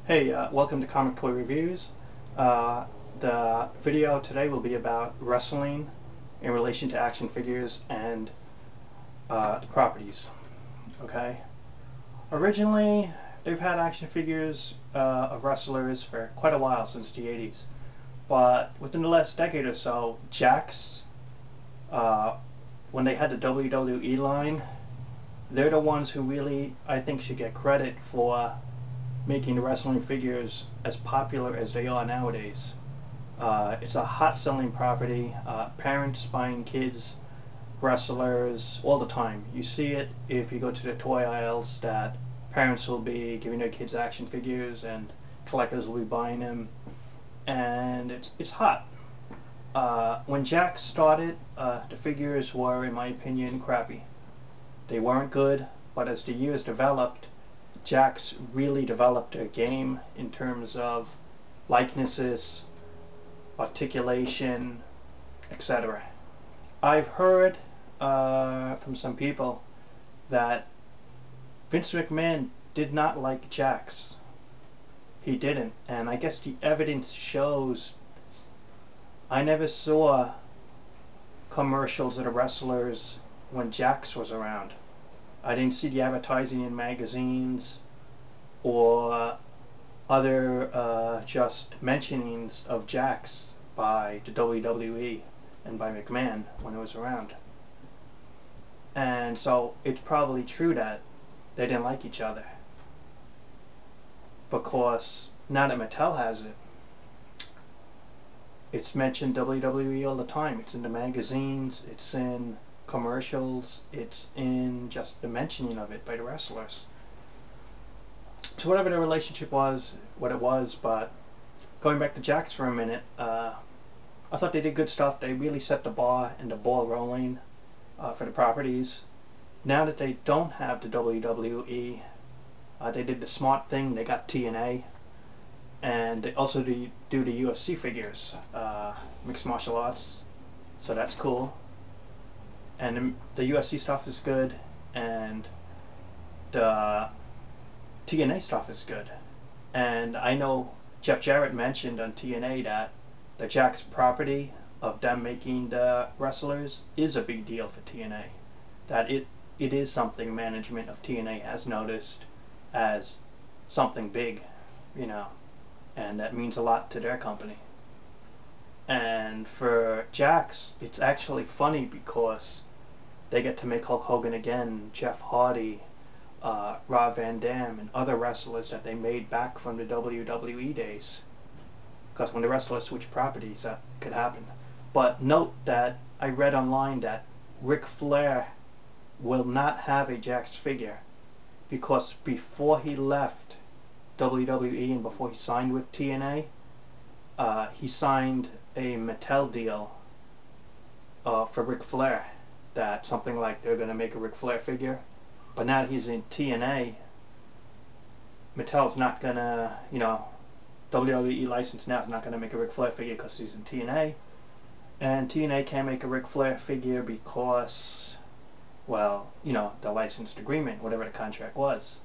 Hey, welcome to Comic Toy Reviews. The video today will be about wrestling in relation to action figures and the properties. Okay. Originally, they've had action figures of wrestlers for quite a while, since the 80s. But within the last decade or so, Jakks, when they had the WWE line, they're the ones who really, I think, should get credit for making the wrestling figures as popular as they are nowadays. It's a hot selling property. Parents buying kids wrestlers all the time. You see it if you go to the toy aisles, that parents will be giving their kids action figures and collectors will be buying them, and it's hot. When Jakks started, the figures were, in my opinion, crappy. They weren't good, but as the years developed, Jakks really developed a game in terms of likenesses, articulation, etc. I've heard from some people that Vince McMahon did not like Jakks. He didn't, and I guess the evidence shows. I never saw commercials of the wrestlers when Jakks was around. I didn't see the advertising in magazines or other just mentionings of Jakks by the WWE and by McMahon when it was around. And so it's probably true that they didn't like each other, because now that Mattel has it, it's mentioned WWE all the time. It's in the magazines, it's in commercials, it's in just the mentioning of it by the wrestlers. So whatever the relationship was, what it was, but going back to Jakks for a minute, I thought they did good stuff. They really set the bar and the ball rolling for the properties. Now that they don't have the WWE, they did the smart thing. They got TNA, and they also do the UFC figures, mixed martial arts, so that's cool. And the UFC stuff is good, and the TNA stuff is good. And I know Jeff Jarrett mentioned on TNA that the Jakks property of them making the wrestlers is a big deal for TNA. That it is something management of TNA has noticed as something big, you know, and that means a lot to their company. And for Jakks, it's actually funny because they get to make Hulk Hogan again, Jeff Hardy, Rob Van Dam, and other wrestlers that they made back from the WWE days. Because when the wrestlers switch properties, that could happen. But note that I read online that Ric Flair will not have a Jakks figure, because before he left WWE and before he signed with TNA, he signed a Mattel deal for Ric Flair, that something like they're going to make a Ric Flair figure. But now he's in TNA, Mattel's not going to, WWE license now is not going to make a Ric Flair figure because he's in TNA. And TNA can't make a Ric Flair figure because, well, the licensed agreement, whatever the contract was.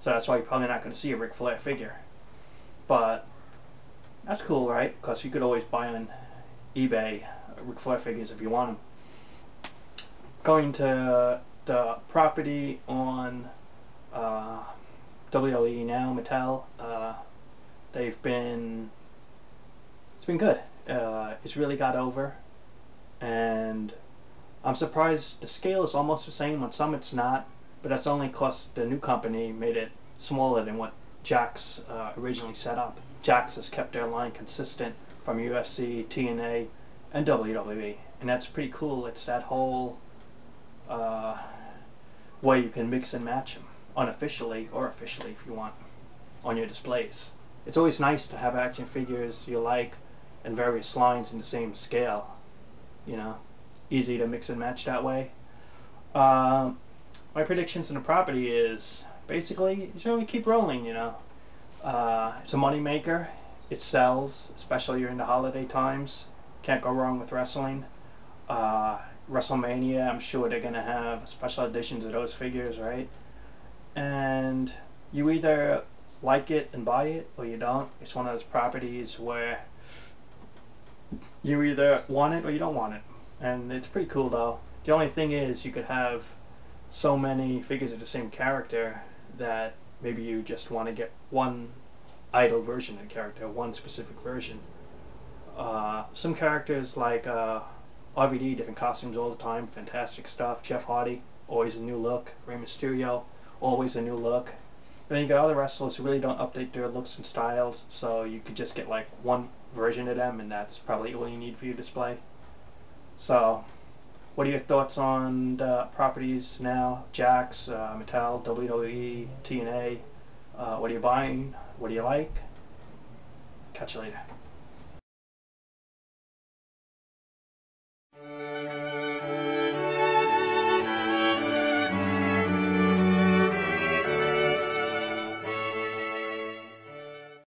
So that's why you're probably not going to see a Ric Flair figure. But that's cool, right? Because you could always buy on eBay Ric Flair figures if you want them. Going to the property on WWE now, Mattel, it's been good. It's really got over, and I'm surprised the scale is almost the same. On some it's not, but that's only because the new company made it smaller than what Jakks originally set up. Jakks has kept their line consistent from UFC, TNA, and WWE, and that's pretty cool. It's that whole way you can mix and match them, unofficially or officially if you want, on your displays. It's always nice to have action figures you like and various lines in the same scale. Easy to mix and match that way. My predictions in the property is basically we keep rolling. It's a money maker. It sells, especially during the holiday times. Can't go wrong with wrestling. WrestleMania, I'm sure they're going to have special editions of those figures, right? And you either like it and buy it, or you don't. It's one of those properties where you either want it or you don't want it. And it's pretty cool though. The only thing is you could have so many figures of the same character that maybe you just want to get one idle version of the character, one specific version. Some characters like RVD, different costumes all the time, fantastic stuff. Jeff Hardy, always a new look. Rey Mysterio, always a new look. Then you got other wrestlers who really don't update their looks and styles, so you could just get like one version of them, and that's probably all you need for your display. So, what are your thoughts on the properties now? Jakks, Mattel, WWE, TNA. What are you buying? What do you like? Catch you later.